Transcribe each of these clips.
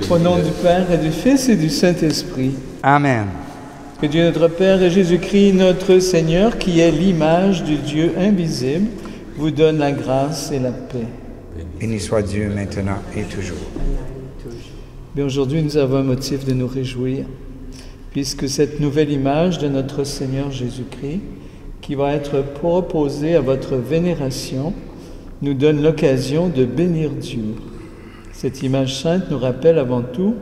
Au nom du Père et du Fils et du Saint-Esprit. Amen. Que Dieu notre Père et Jésus-Christ notre Seigneur, qui est l'image du Dieu invisible, vous donne la grâce et la paix. Béni soit Dieu maintenant et toujours. Mais aujourd'hui, nous avons un motif de nous réjouir, puisque cette nouvelle image de notre Seigneur Jésus-Christ, qui va être proposée à votre vénération, nous donne l'occasion de bénir Dieu. Cette image sainte nous rappelle avant tout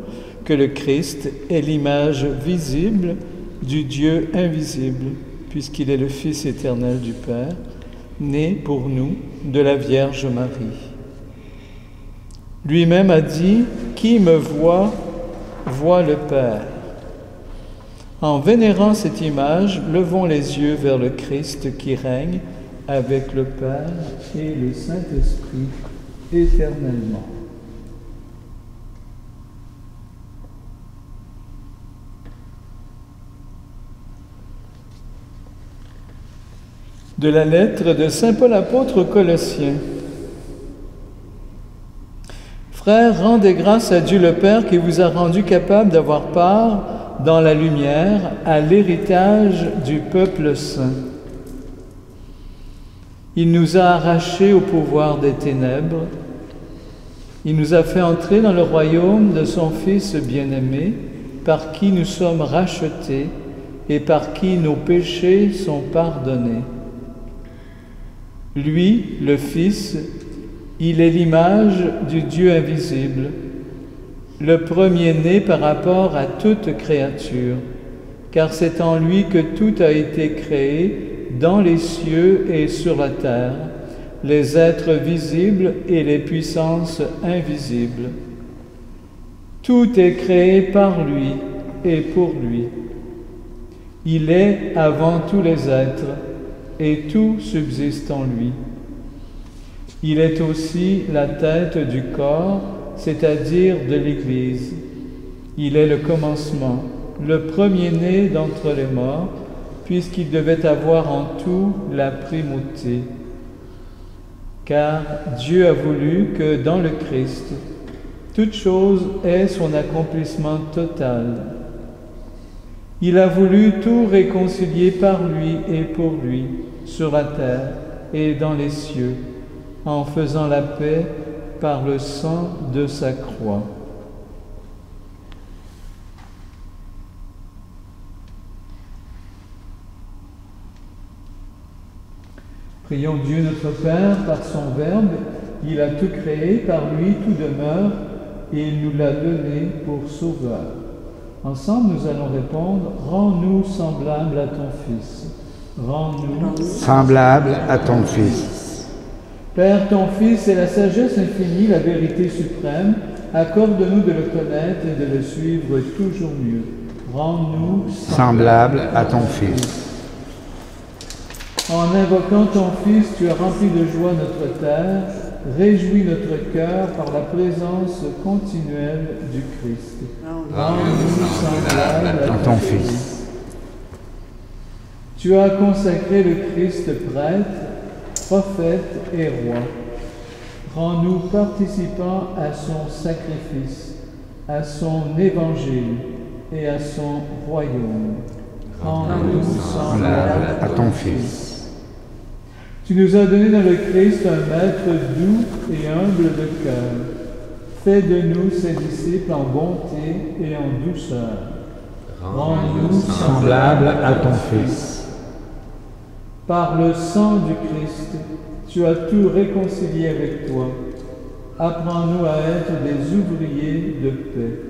que le Christ est l'image visible du Dieu invisible, puisqu'il est le Fils éternel du Père, né pour nous de la Vierge Marie. Lui-même a dit « Qui me voit, voit le Père ». En vénérant cette image, levons les yeux vers le Christ qui règne avec le Père et le Saint-Esprit éternellement. De la lettre de saint Paul apôtre aux Colossiens. Frères, rendez grâce à Dieu le Père qui vous a rendu capable d'avoir part dans la lumière à l'héritage du peuple saint. Il nous a arrachés au pouvoir des ténèbres. Il nous a fait entrer dans le royaume de son Fils bien-aimé, par qui nous sommes rachetés et par qui nos péchés sont pardonnés. Lui, le Fils, il est l'image du Dieu invisible, le premier-né par rapport à toute créature, car c'est en lui que tout a été créé dans les cieux et sur la terre, les êtres visibles et les puissances invisibles. Tout est créé par lui et pour lui. Il est avant tous les êtres, et tout subsiste en lui. Il est aussi la tête du corps, c'est-à-dire de l'Église. Il est le commencement, le premier-né d'entre les morts, puisqu'il devait avoir en tout la primauté. Car Dieu a voulu que dans le Christ, toute chose ait son accomplissement total. Il a voulu tout réconcilier par lui et pour lui, sur la terre et dans les cieux, en faisant la paix par le sang de sa croix. Prions Dieu notre Père, par son Verbe, il a tout créé, par lui tout demeure, et il nous l'a donné pour sauveur. Ensemble, nous allons répondre « Rends-nous semblables à ton Fils. Rends-nous Semblable à ton Fils. » Père, ton Fils est la sagesse infinie, la vérité suprême. Accorde-nous de le connaître et de le suivre toujours mieux. Rends-nous Semblable à ton Fils. En invoquant ton Fils, tu as rempli de joie notre terre. Réjouis notre cœur par la présence continuelle du Christ. Rends-nous semblables à ton Fils. Tu as consacré le Christ prêtre, prophète et roi. Rends-nous participants à son sacrifice, à son évangile et à son royaume. Rends-nous semblables à ton Fils. Tu nous as donné dans le Christ un maître doux et humble de cœur. Fais de nous ses disciples en bonté et en douceur. Rends-nous Semblable à ton Fils. Par le sang du Christ, tu as tout réconcilié avec toi. Apprends-nous à être des ouvriers de paix.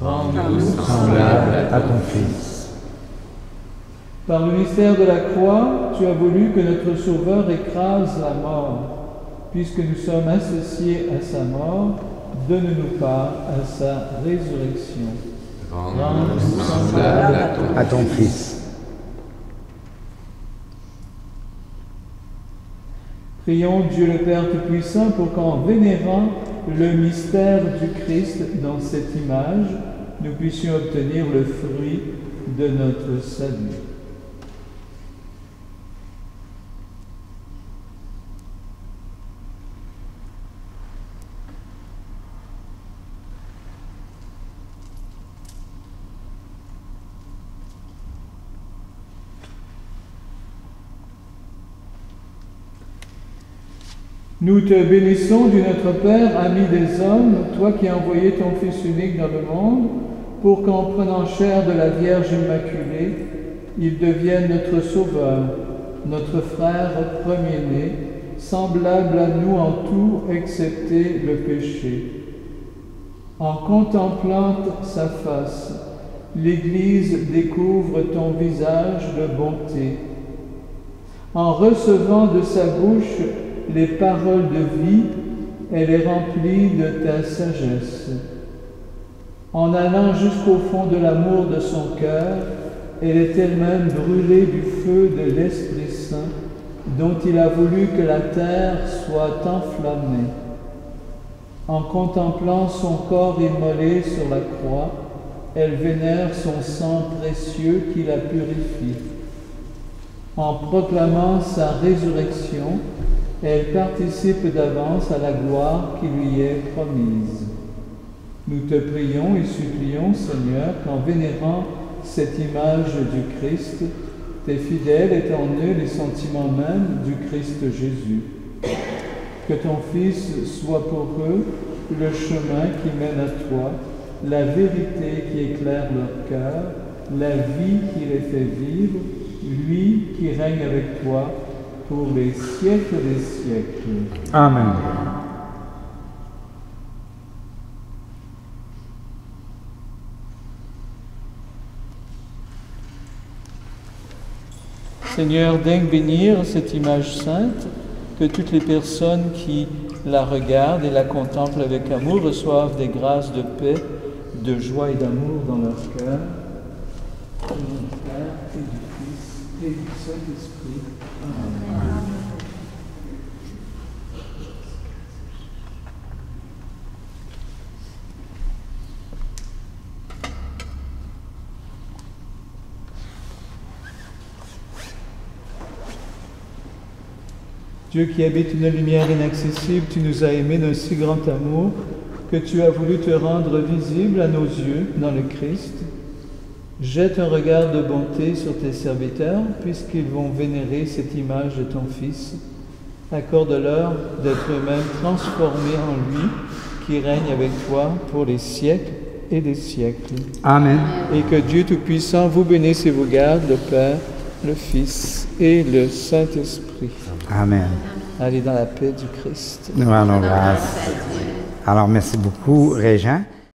Rends-nous Semblable à ton Fils. Par le mystère de la croix, tu as voulu que notre Sauveur écrase la mort. Puisque nous sommes associés à sa mort, donne-nous part à sa résurrection. Rends-nous semblables à ton Fils. Prions Dieu le Père Tout-Puissant pour qu'en vénérant le mystère du Christ dans cette image, nous puissions obtenir le fruit de notre salut. Nous te bénissons, Dieu notre Père, ami des hommes, toi qui as envoyé ton Fils unique dans le monde, pour qu'en prenant chair de la Vierge Immaculée, il devienne notre Sauveur, notre frère premier-né, semblable à nous en tout, excepté le péché. En contemplant sa face, l'Église découvre ton visage de bonté. En recevant de sa bouche les paroles de vie, elle est remplie de ta sagesse. En allant jusqu'au fond de l'amour de son cœur, elle est elle-même brûlée du feu de l'Esprit Saint, dont il a voulu que la terre soit enflammée. En contemplant son corps immolé sur la croix, elle vénère son sang précieux qui la purifie. En proclamant sa résurrection, elle participe d'avance à la gloire qui lui est promise. Nous te prions et supplions, Seigneur, qu'en vénérant cette image du Christ, tes fidèles aient en eux les sentiments mêmes du Christ Jésus. Que ton Fils soit pour eux le chemin qui mène à toi, la vérité qui éclaire leur cœur, la vie qui les fait vivre, lui qui règne avec toi pour les siècles des siècles. Amen. Seigneur, daigne bénir cette image sainte, que toutes les personnes qui la regardent et la contemplent avec amour reçoivent des grâces de paix, de joie et d'amour dans leur cœur. Au nom du Père et du Fils et du Saint-Esprit. Amen. Dieu qui habite une lumière inaccessible, tu nous as aimés d'un si grand amour que tu as voulu te rendre visible à nos yeux dans le Christ. Jette un regard de bonté sur tes serviteurs, puisqu'ils vont vénérer cette image de ton Fils. Accorde-leur d'être eux-mêmes transformés en lui, qui règne avec toi pour les siècles et des siècles. Amen. Et que Dieu Tout-Puissant vous bénisse et vous garde, le Père, le Fils et le Saint-Esprit. Amen. Allez dans la paix du Christ. Nous rendons grâce. Alors, merci beaucoup, Régent.